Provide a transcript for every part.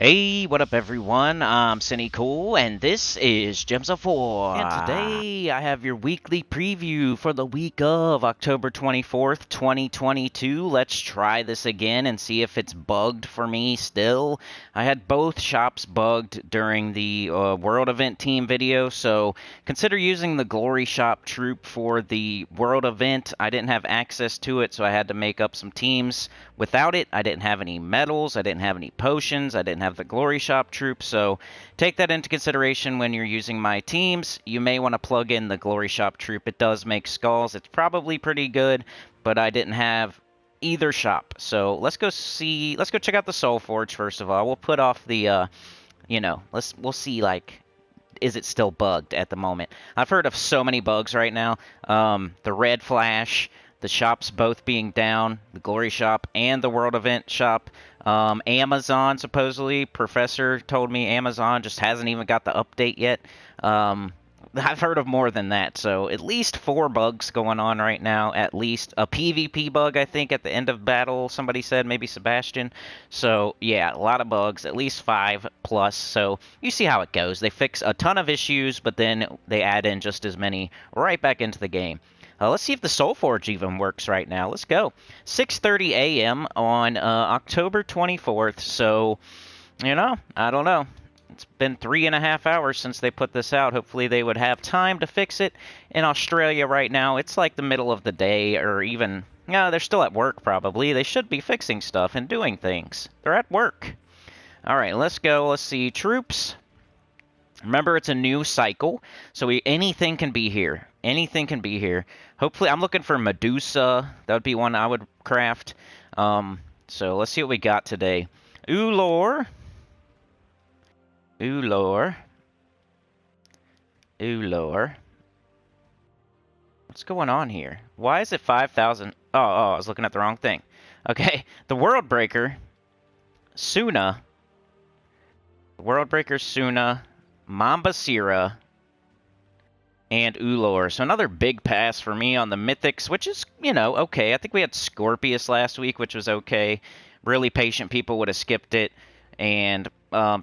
Hey, what up, everyone? I'm Sinnycool, and this is Gems of War. And today I have your weekly preview for the week of October 24th, 2022. Let's try this again and see if it's bugged for me still. I had both shops bugged during the World Event Team video, so consider using the Glory Shop troop for the World Event. I didn't have access to it, so I had to make up some teams without it. I didn't have any medals, I didn't have any potions, I didn't have the Glory Shop troop, so take that into consideration when you're using my teams. You may want to plug in the Glory Shop troop. It does make skulls. It's probably pretty good, but I didn't have either shop. So let's go check out the Soulforge first of all. We'll put off the we'll see, like, is it still bugged at the moment. I've heard of so many bugs right now. The red flash, the shops both being down, the Glory Shop and the World Event Shop. Amazon, supposedly, Professor told me Amazon just hasn't even got the update yet. I've heard of more than that, so at least 4 bugs going on right now, at least. A PvP bug, I think, at the end of battle, somebody said, maybe Sebastian. So, yeah, a lot of bugs, at least 5 plus, so you see how it goes. They fix a ton of issues, but then they add in just as many right back into the game. Let's see if the Soulforge even works right now. Let's go. 6:30 a.m. on October 24th. So, I don't know. It's been 3.5 hours since they put this out. Hopefully they would have time to fix it. In Australia right now, it's like the middle of the day, or even, no, they're still at work probably. They should be fixing stuff and doing things. They're at work. All right, let's go. Let's see. Troops. Remember, it's a new cycle, so anything can be here. Anything can be here. Hopefully, I'm looking for Medusa. That would be one I would craft. So let's see what we got today. Ulor. Ulor. Ulor. What's going on here? Why is it 5,000? Oh, I was looking at the wrong thing. Okay, the World Breaker. Suna. World Breaker, Suna. Mambasira, and Ulor. So another big pass for me on the Mythics, which is, okay. I think we had Scorpius last week, which was okay. Really patient people would have skipped it, and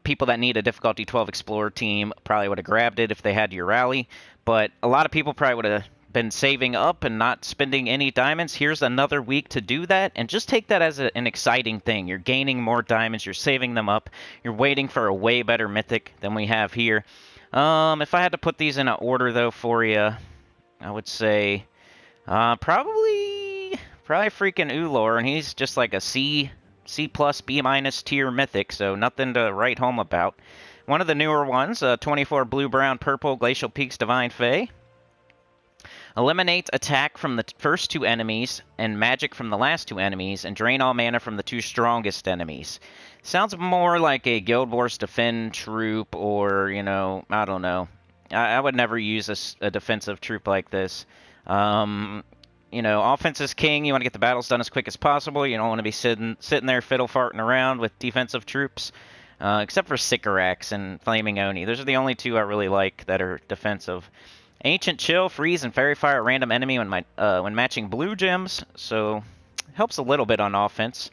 people that need a difficulty 12 Explorer team probably would have grabbed it if they had your rally, but a lot of people probably would have been saving up and not spending any diamonds. Here's another week to do that, and just take that as an exciting thing. You're gaining more diamonds, you're saving them up, you're waiting for a way better mythic than we have here. If I had to put these in an order, though, for you, I would say probably freaking Ulor, and he's just like a C+, B- tier mythic, so nothing to write home about. One of the newer ones, 24 blue, brown, purple, Glacial Peaks, Divine Fae. Eliminate attack from the first 2 enemies and magic from the last 2 enemies, and drain all mana from the 2 strongest enemies. Sounds more like a Guild Wars Defend troop, or, I don't know. I would never use a defensive troop like this. Offense is king. You want to get the battles done as quick as possible. You don't want to be sitting there fiddle-farting around with defensive troops. Except for Sycorax and Flaming Oni. Those are the only 2 I really like that are defensive. Ancient Chill, freeze, and fairy fire a random enemy when matching blue gems, so helps a little bit on offense.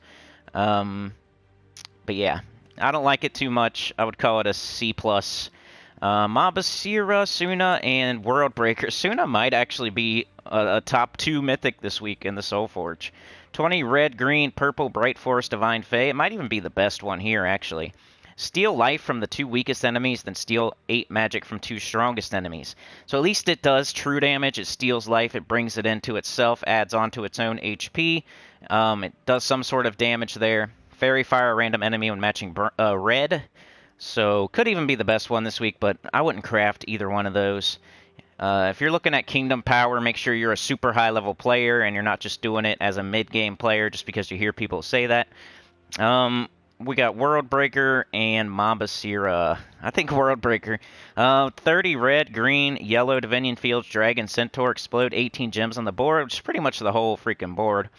But yeah, I don't like it too much. I would call it a C+. Mabasira, Suna, and World Breaker. Suna might actually be a top 2 mythic this week in the Soulforge. 20 red, green, purple, Bright Forest, Divine Fae. It might even be the best one here, actually. Steal life from the 2 weakest enemies, then steal 8 magic from 2 strongest enemies. So at least it does true damage. It steals life. It brings it into itself, adds onto its own HP. It does some sort of damage there. Fairy Fire, a random enemy when matching red. So could even be the best one this week, but I wouldn't craft either one of those. If you're looking at Kingdom Power, make sure you're a super high-level player and you're not just doing it as a mid-game player just because you hear people say that. We got World Breaker and Mambasira. I think World Breaker. 30 red, green, yellow, Divinian Fields, Dragon, Centaur, explode 18 gems on the board, which is pretty much the whole freaking board,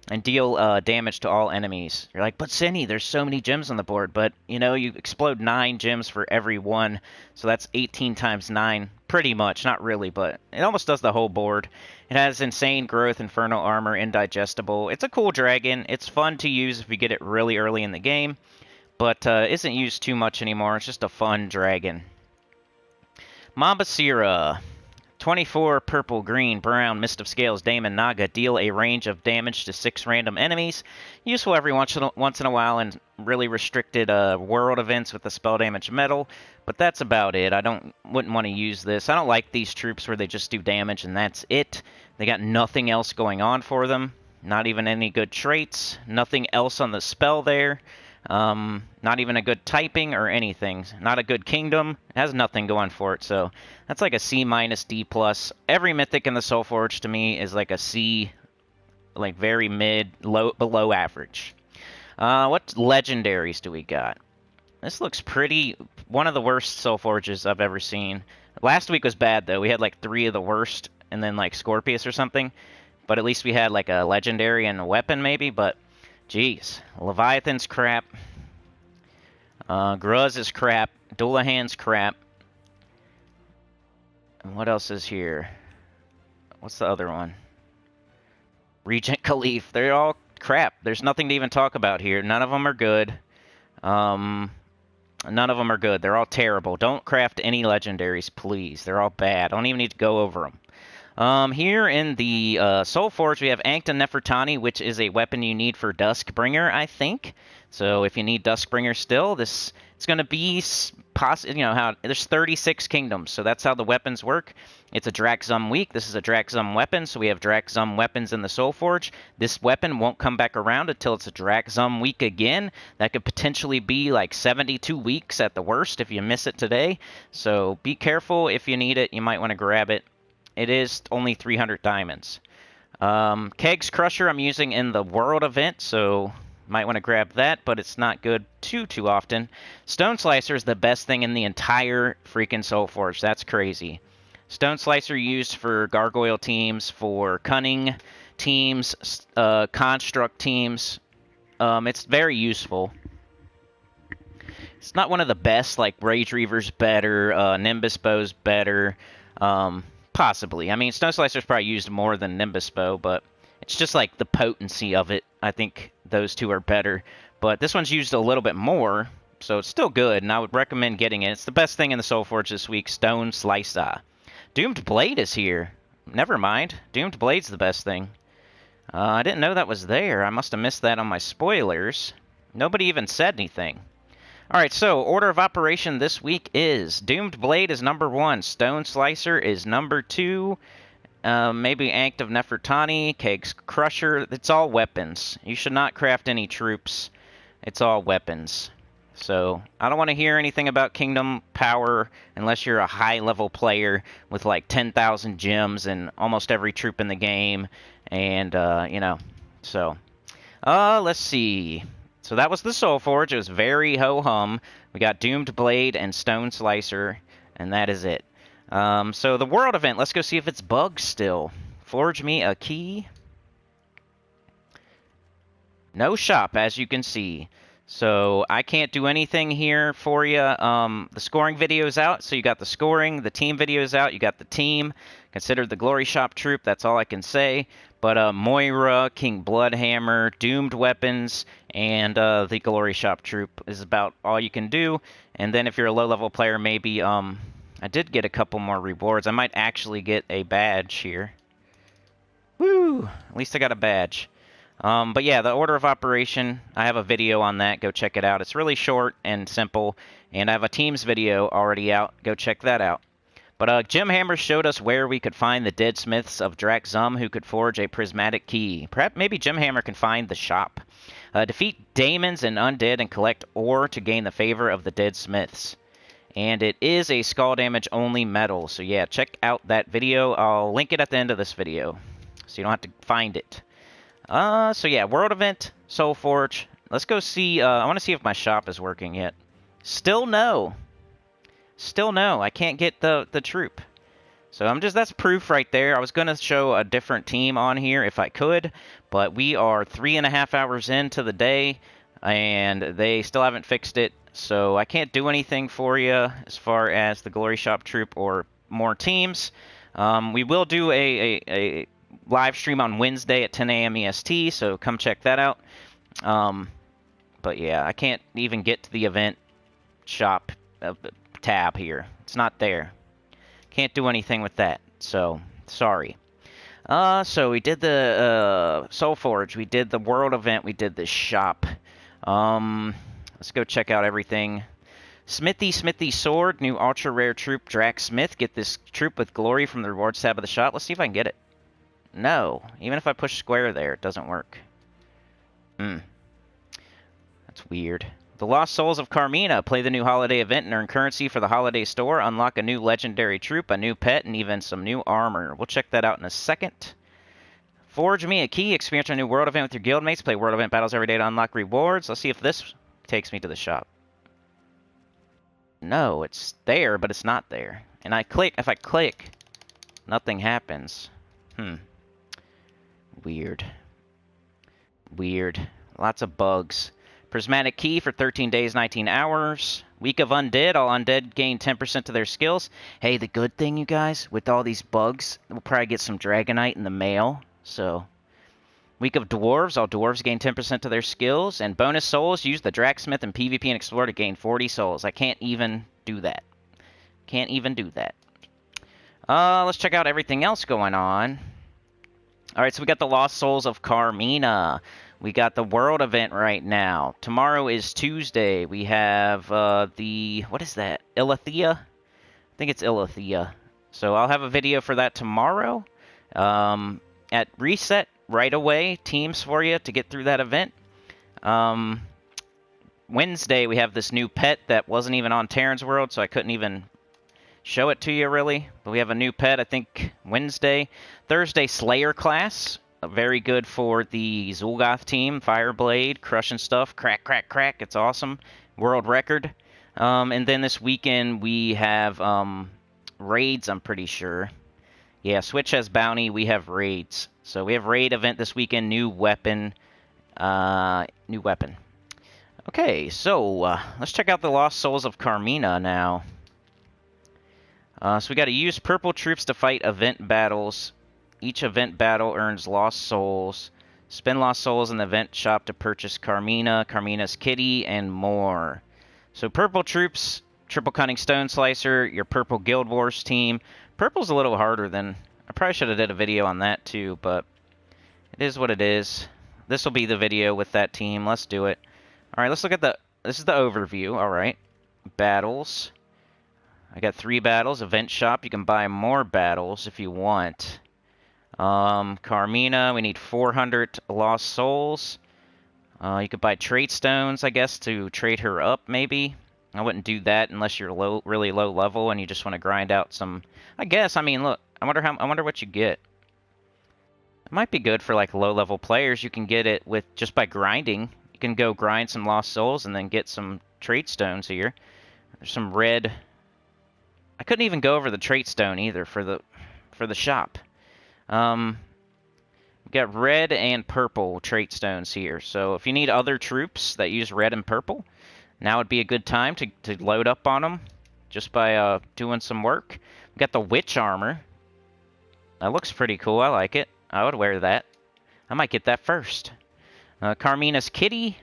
and deal damage to all enemies. You're like, but Cinny, there's so many gems on the board, but, you explode 9 gems for every one, so that's 18 times 9, pretty much, not really, but it almost does the whole board. It has insane growth, infernal armor, indigestible. It's a cool dragon. It's fun to use if you get it really early in the game, but isn't used too much anymore. It's just a fun dragon. Mambasira. 24 purple, green, brown, Mist of Scales, Daemon, Naga. Deal a range of damage to 6 random enemies. Useful every once in a while in really restricted world events with the spell damage medal. But that's about it. Wouldn't want to use this. I don't like these troops where they just do damage and that's it. They got nothing else going on for them. Not even any good traits. Nothing else on the spell there. Not even a good typing or anything. Not a good kingdom. It has nothing going for it, so that's like a C-, D+. Every mythic in the Soulforge to me is like a C, like very mid, below average. What legendaries do we got? This looks pretty, one of the worst Soulforges I've ever seen. Last week was bad, though. We had like 3 of the worst, and then like Scorpius or something. But at least we had like a legendary and a weapon, maybe, but jeez, Leviathan's crap. Gruz is crap. Dullahan's crap. And what else is here? What's the other one? Regent Khalif. They're all crap. There's nothing to even talk about here. None of them are good. None of them are good. They're all terrible. Don't craft any legendaries, please. They're all bad. I don't even need to go over them. Here in the Soulforge, we have Ankta Nefertani, which is a weapon you need for Duskbringer, I think. So if you need Duskbringer still, it's going to be how there's 36 kingdoms, so that's how the weapons work. It's a Drakzum week. This is a Drakzum weapon, so we have Drakzum weapons in the Soulforge. This weapon won't come back around until it's a Drakzum week again. That could potentially be like 72 weeks at the worst if you miss it today. So be careful if you need it. You might want to grab it. It is only 300 diamonds. Keg's Crusher I'm using in the World event, so might want to grab that, but it's not good too often. Stone Slicer is the best thing in the entire freaking Soulforge. That's crazy. Stone Slicer used for Gargoyle teams, for Cunning teams, Construct teams. It's very useful. It's not one of the best, like Rage Reaver's better, Nimbus Bow's better, possibly. I mean, Stone Slicer's probably used more than Nimbus Bow, but it's just like the potency of it. I think those two are better. But this one's used a little bit more, so it's still good, and I would recommend getting it. It's the best thing in the Soulforge this week, Stone Slicer. Doomed Blade is here. Never mind. Doomed Blade's the best thing. I didn't know that was there. I must have missed that on my spoilers. Nobody even said anything. Alright, so order of operation this week is Doomed Blade is number 1, Stone Slicer is number 2, maybe Ankh of Nefertani, Keg's Crusher. It's all weapons. You should not craft any troops. It's all weapons. So, I don't want to hear anything about Kingdom Power unless you're a high-level player with like 10,000 gems and almost every troop in the game. And, so. Let's see. So that was the Soulforge. It was very ho-hum. We got Doomed Blade and Stone Slicer, and that is it. So the World event, let's go see if it's bugged still. Forge me a key. No shop, as you can see. So I can't do anything here for you. The scoring video's out, so you got the scoring. The team video's out. You got the team. Consider the Glory Shop troop. That's all I can say. But Moira, King Bloodhammer, Doomed Weapons, and the Glory Shop troop is about all you can do. And then if you're a low-level player, maybe I did get a couple more rewards. I might actually get a badge here. Woo! At least I got a badge. But yeah, the order of operation, I have a video on that. Go check it out. It's really short and simple, and I have a Teams video already out. Go check that out. But Jim Hammer showed us where we could find the dead smiths of Drakzum who could forge a prismatic key. Perhaps maybe Jim Hammer can find the shop. Defeat daemons and undead and collect ore to gain the favor of the dead smiths. And it is a skull damage only medal. So yeah, check out that video. I'll link it at the end of this video, so you don't have to find it. So yeah, World event, Soulforge. Let's go see, I want to see if my shop is working yet. Still no. Still no. I can't get the troop. So that's proof right there. I was going to show a different team on here if I could, but we are 3.5 hours into the day, and they still haven't fixed it. So I can't do anything for you as far as the Glory Shop troop or more teams. We will do a live stream on Wednesday at 10 a.m. EST, so come check that out. But yeah, I can't even get to the event shop tab here. It's not there. Can't do anything with that. So, sorry. So we did the Soulforge, we did the world event, we did the shop. Let's go check out everything. Smithy sword, new ultra rare troop, Drax Smith. Get this troop with glory from the rewards tab of the shop. Let's see if I can get it. No, even if I push square there, it doesn't work. That's weird. The Lost Souls of Carmina. Play the new holiday event and earn currency for the holiday store. Unlock a new legendary troop, a new pet, and even some new armor. We'll check that out in a second. Forge me a key. Experience a new world event with your guildmates. Play world event battles every day to unlock rewards. Let's see if this takes me to the shop. No, it's there, but it's not there. And if I click, nothing happens. Weird. Weird. Lots of bugs. Prismatic Key for 13 days, 19 hours. Week of Undead. All undead gain 10% to their skills. Hey, the good thing, you guys, with all these bugs, we'll probably get some Dragonite in the mail. So, Week of Dwarves. All dwarves gain 10% to their skills. And bonus souls. Use the Draxmith and PvP and Explore to gain 40 souls. I can't even do that. Can't even do that. Let's check out everything else going on. Alright, so we got the Lost Souls of Carmina. We got the world event right now. Tomorrow is Tuesday. We have what is that? Ilithia? I think it's Ilithia. So I'll have a video for that tomorrow. At reset right away, teams for you to get through that event. Wednesday, we have this new pet that wasn't even on Terran's World, so I couldn't even show it to you, really. But we have a new pet, I think, Wednesday. Thursday, Slayer class. Very good for the Zul'Goth team. Fireblade, crushing stuff. Crack, crack, crack. It's awesome. World record. And then this weekend, we have raids, I'm pretty sure. Yeah, Switch has bounty. We have raids. So we have raid event this weekend. New weapon. New weapon. Okay, so let's check out the Lost Souls of Carmina now. So we got to use purple troops to fight event battles. Each event battle earns Lost Souls. Spend Lost Souls in the event shop to purchase Carmina, Carmina's kitty, and more. So purple troops, triple cunning stone slicer, your purple Guild Wars team. Purple's a little harder than... I probably should have did a video on that too, but it is what it is. This will be the video with that team. Let's do it. Alright, let's look at the... This is the overview. Alright. Battles. I got 3 battles. Event shop. You can buy more battles if you want. Carmina, we need 400 Lost Souls. You could buy trait stones, I guess, to trade her up, maybe. I wouldn't do that unless you're really low level and you just want to grind out some... I guess, I mean, look, I wonder what you get. It might be good for, like, low-level players. You can get it with just by grinding. You can go grind some Lost Souls and then get some trait stones here. There's some red... I couldn't even go over the trait stone either for the shop. We got red and purple trait stones here. So if you need other troops that use red and purple, now would be a good time to load up on them just by doing some work. We got the witch armor. That looks pretty cool. I like it. I would wear that. I might get that first. Carmina's kitty.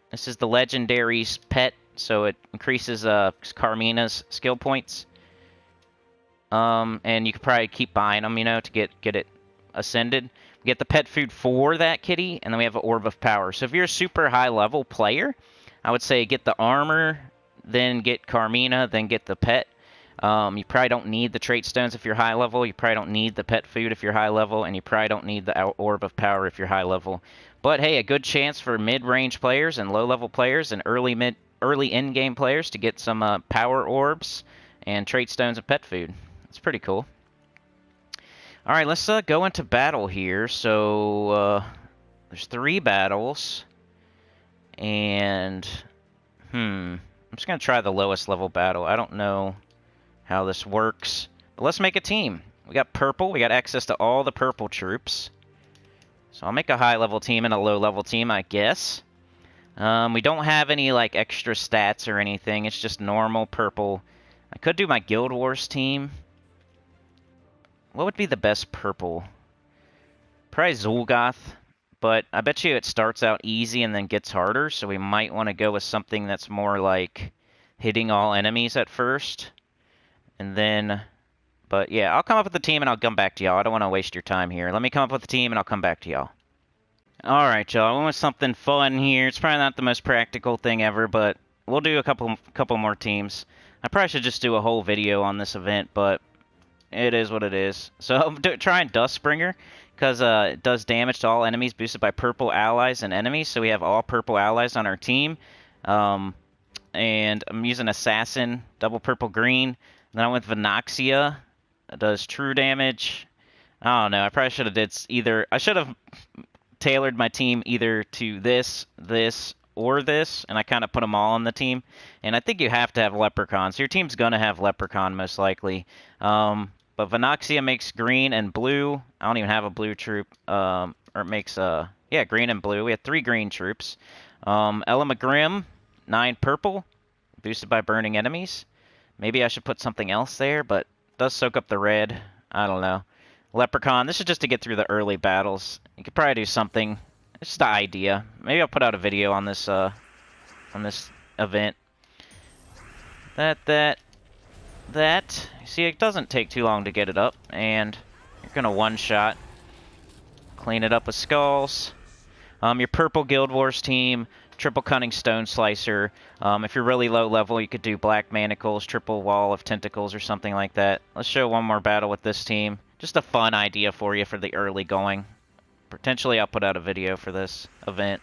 This is the legendary's pet, so it increases Carmina's skill points. And you could probably keep buying them, you know, to get it ascended. We get the pet food for that kitty, and then we have an Orb of Power. So if you're a super high-level player, I would say get the armor, then get Carmina, then get the pet. You probably don't need the trait stones if you're high-level. You probably don't need the pet food if you're high-level, and you probably don't need the Orb of Power if you're high-level. But, hey, a good chance for mid-range players and low-level players and early in-game players to get some power orbs and trait stones and pet food. It's pretty cool. Alright, let's go into battle here. So, there's 3 battles. And, I'm just going to try the lowest level battle. I don't know how this works. But let's make a team. We got purple. We got access to all the purple troops. So I'll make a high-level team and a low-level team, I guess. We don't have any, like, extra stats or anything. It's just normal purple. I could do my Guild Wars team. What would be the best purple? Probably Zul'Goth, but I bet you it starts out easy and then gets harder, so we might want to go with something that's more like hitting all enemies at first. And then, but yeah, I'll come up with the team and I'll come back to y'all. I don't want to waste your time here. Let me come up with the team and I'll come back to y'all. Alright, y'all, I went with something fun here. It's probably not the most practical thing ever, but we'll do a couple more teams. I probably should just do a whole video on this event, but it is what it is. So I'm trying Dustbringer, because it does damage to all enemies boosted by purple allies and enemies, so we have all purple allies on our team. And I'm using Assassin, double purple green. And then I went with Venoxia. It does true damage. I don't know, I probably should have did either. I should have tailored my team either to this, or this, and I kind of put them all on the team. And I think you have to have Leprechaun, so your team's going to have Leprechaun most likely. But Venoxia makes green and blue. I don't even have a blue troop. Or it makes, yeah, green and blue. We have 3 green troops. Elamagrim, 9 purple, boosted by burning enemies. Maybe I should put something else there, but it does soak up the red. I don't know. Leprechaun, this is just to get through the early battles. You could probably do something. It's just the idea. Maybe I'll put out a video on this event. That. See, it doesn't take too long to get it up, and you're gonna one-shot. Clean it up with skulls. Your purple Guild Wars team, triple cunning stone slicer. If you're really low level, you could do black manacles, triple wall of tentacles, or something like that. Let's show one more battle with this team. Just a fun idea for you for the early going. Potentially, I'll put out a video for this event.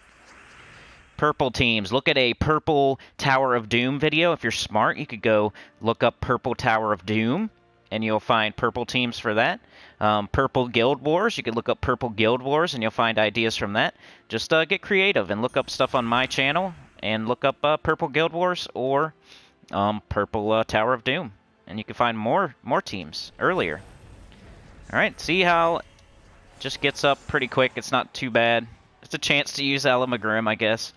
Purple teams. Look at a purple Tower of Doom video. If you're smart, you could go look up purple Tower of Doom, and you'll find purple teams for that. Purple Guild Wars. You could look up purple Guild Wars, and you'll find ideas from that. Just get creative and look up stuff on my channel, and look up purple Guild Wars or purple Tower of Doom, and you can find more teams earlier. All right, see how it just gets up pretty quick. It's not too bad. It's a chance to use Elamagrim, I guess.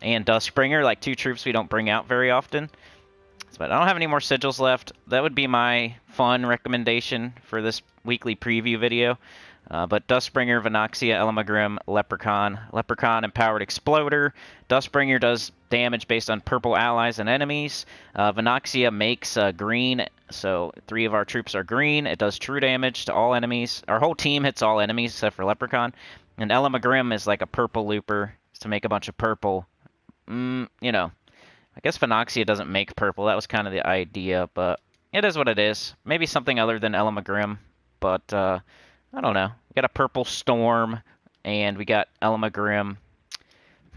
And Dustbringer, like 2 troops we don't bring out very often. But I don't have any more sigils left. That would be my fun recommendation for this weekly preview video. But Dustbringer, Venoxia, Elamagrim, Leprechaun. Leprechaun, Empowered Exploder. Dustbringer does damage based on purple allies and enemies. Venoxia makes green, so 3 of our troops are green. It does true damage to all enemies. Our whole team hits all enemies except for Leprechaun. And Elamagrim is like a purple looper to make a bunch of purple. You know, I guess Venoxia doesn't make purple. That was kind of the idea, but it is what it is. Maybe something other than Elamagrim, but I don't know. We got a purple Storm, and we got Elamagrim.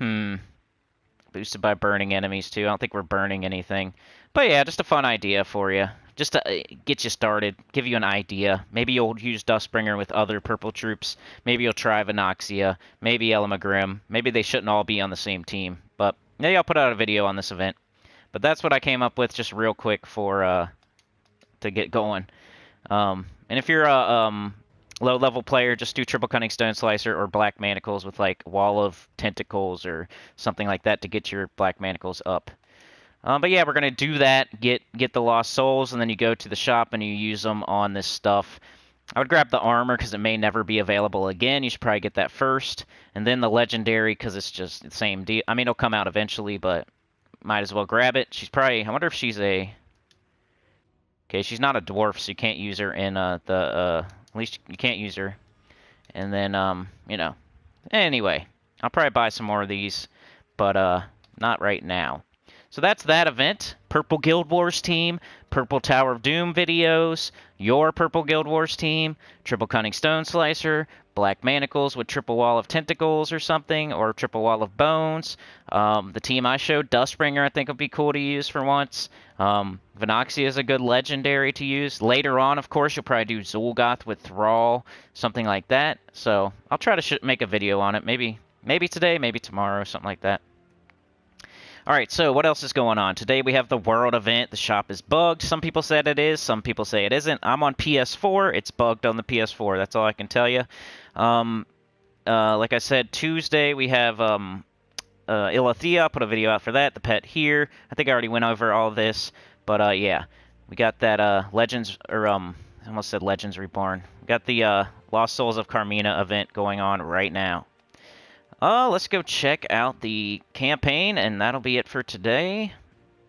Boosted by burning enemies, too. I don't think we're burning anything. But yeah, just a fun idea for you. Just to get you started, give you an idea. Maybe you'll use Dustbringer with other purple troops. Maybe you'll try Venoxia. Maybe Elamagrim. Maybe they shouldn't all be on the same team. But maybe I'll put out a video on this event. But that's what I came up with just real quick for to get going. And if you're a low-level player, just do triple cunning stone slicer or black manacles with like wall of tentacles or something like that to get your black manacles up. But yeah, we're going to do that, get the lost souls, and then you go to the shop and you use them on this stuff. I would grab the armor because it may never be available again. You should probably get that first. And then the legendary because it's just the same deal. I mean, it'll come out eventually, but might as well grab it. She's probably, I wonder if she's a... Okay, she's not a dwarf, so you can't use her in at least you can't use her. And then, you know. Anyway, I'll probably buy some more of these, but not right now. So that's that event. Purple Guild Wars team, Purple Tower of Doom videos, your Purple Guild Wars team, Triple Cunning Stone Slicer, Black Manacles with Triple Wall of Tentacles or something, or Triple Wall of Bones. The team I showed, Dustbringer, I think would be cool to use for once. Venoxia is a good legendary to use. Later on, of course, you'll probably do Zul'Goth with Thrall, something like that. So I'll try to make a video on it. Maybe today, maybe tomorrow, something like that. Alright, so what else is going on? Today we have the World event. The shop is bugged. Some people said it is. Some people say it isn't. I'm on PS4. It's bugged on the PS4. That's all I can tell you. Like I said, Tuesday we have Ilathea. I'll put a video out for that. The pet here. I think I already went over all of this. But yeah, we got that Legends, or I almost said Legends Reborn. We got the Lost Souls of Carmina event going on right now. Let's go check out the campaign, and that'll be it for today.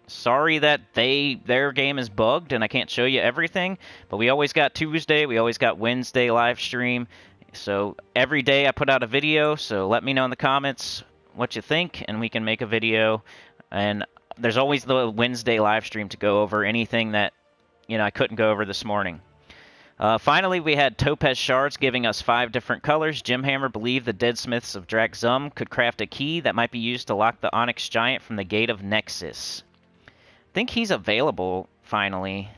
Sorry that their game is bugged and I can't show you everything, but we always got Tuesday, we always got Wednesday live stream. So every day I put out a video, so let me know in the comments what you think, and we can make a video. And there's always the Wednesday live stream to go over anything that, you know, I couldn't go over this morning. Finally, we had Topaz Shards giving us 5 different colors. Jimhammer believed the Deadsmiths of Drakzum could craft a key that might be used to lock the Onyx Giant from the Gate of Nexus. I think he's available, finally.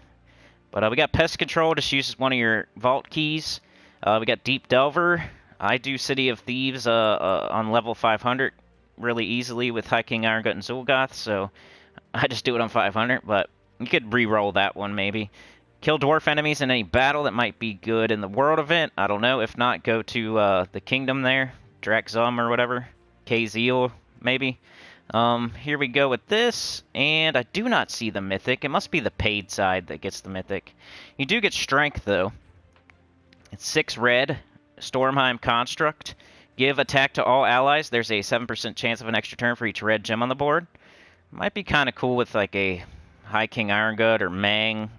But we got Pest Control, just uses one of your vault keys. We got Deep Delver. I do City of Thieves on level 500 really easily with High King Irongut and Zul'Goth, so I just do it on 500, but you could re-roll that one maybe. Kill dwarf enemies in any battle that might be good in the world event. I don't know. If not, go to the kingdom there. Drakzum or whatever. Kazeel, maybe. Here we go with this. And I do not see the mythic. It must be the paid side that gets the mythic. You do get strength, though. It's 6 red. Stormheim Construct. Give attack to all allies. There's a 7% chance of an extra turn for each red gem on the board. Might be kind of cool with like a High King Irongut or Mang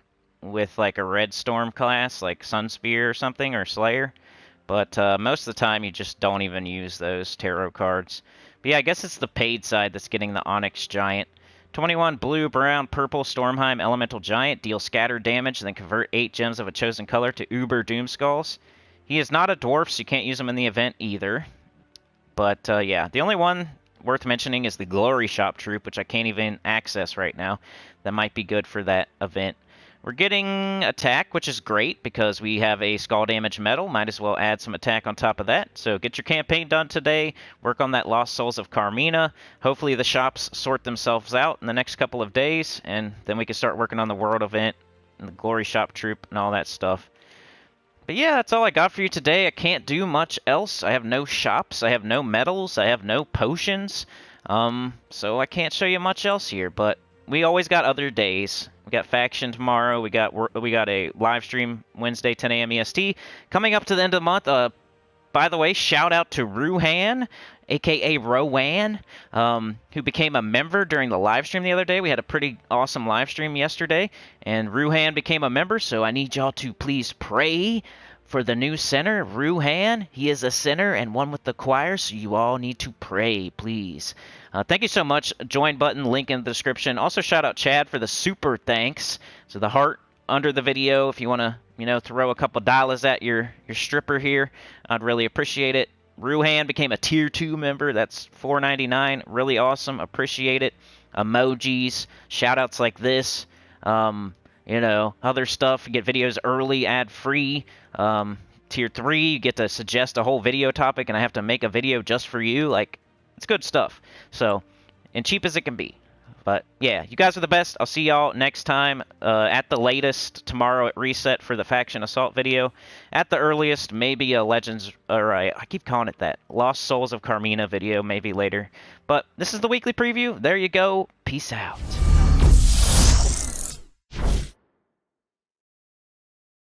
with like a red storm class, like Sunspear or something, or Slayer. But most of the time you just don't even use those tarot cards. But yeah, I guess it's the paid side that's getting the Onyx Giant. 21 blue, brown, purple Stormheim Elemental Giant. Deal scatter damage, then convert 8 gems of a chosen color to Uber Doomskulls. He is not a dwarf, so you can't use him in the event either. But yeah, the only one worth mentioning is the Glory Shop Troop, which I can't even access right now. That might be good for that event. We're getting attack, which is great because we have a skull damage medal. Might as well add some attack on top of that. So get your campaign done today. Work on that Lost Souls of Carmina. Hopefully the shops sort themselves out in the next couple of days, and then we can start working on the world event and the Glory Shop Troop and all that stuff. But yeah, that's all I got for you today. I can't do much else. I have no shops. I have no medals. I have no potions. So I can't show you much else here, but we always got other days. We got Faction tomorrow. We got a live stream Wednesday, 10 a.m. EST. Coming up to the end of the month, by the way, shout out to Ruhan, a.k.a. Rowan, who became a member during the live stream the other day. We had a pretty awesome live stream yesterday, and Ruhan became a member, so I need y'all to please pray for the new center, Ruhan. He is a center and one with the choir, so you all need to pray, please. Thank you so much. Join button, link in the description. Also, shout out Chad for the super thanks. So the heart under the video, if you want to, you know, throw a couple dollars at your stripper here, I'd really appreciate it. Ruhan became a tier 2 member. That's $4.99. Really awesome. Appreciate it. Emojis, shout outs like this. You know, other stuff. You get videos early, ad-free. Tier 3, you get to suggest a whole video topic, and I have to make a video just for you. Like, it's good stuff. So, and cheap as it can be. But, yeah, you guys are the best. I'll see y'all next time. At the latest, tomorrow at Reset for the Faction Assault video. At the earliest, maybe a Legends, or I keep calling it that, Lost Souls of Carmina video, maybe later. But this is the weekly preview. There you go. Peace out.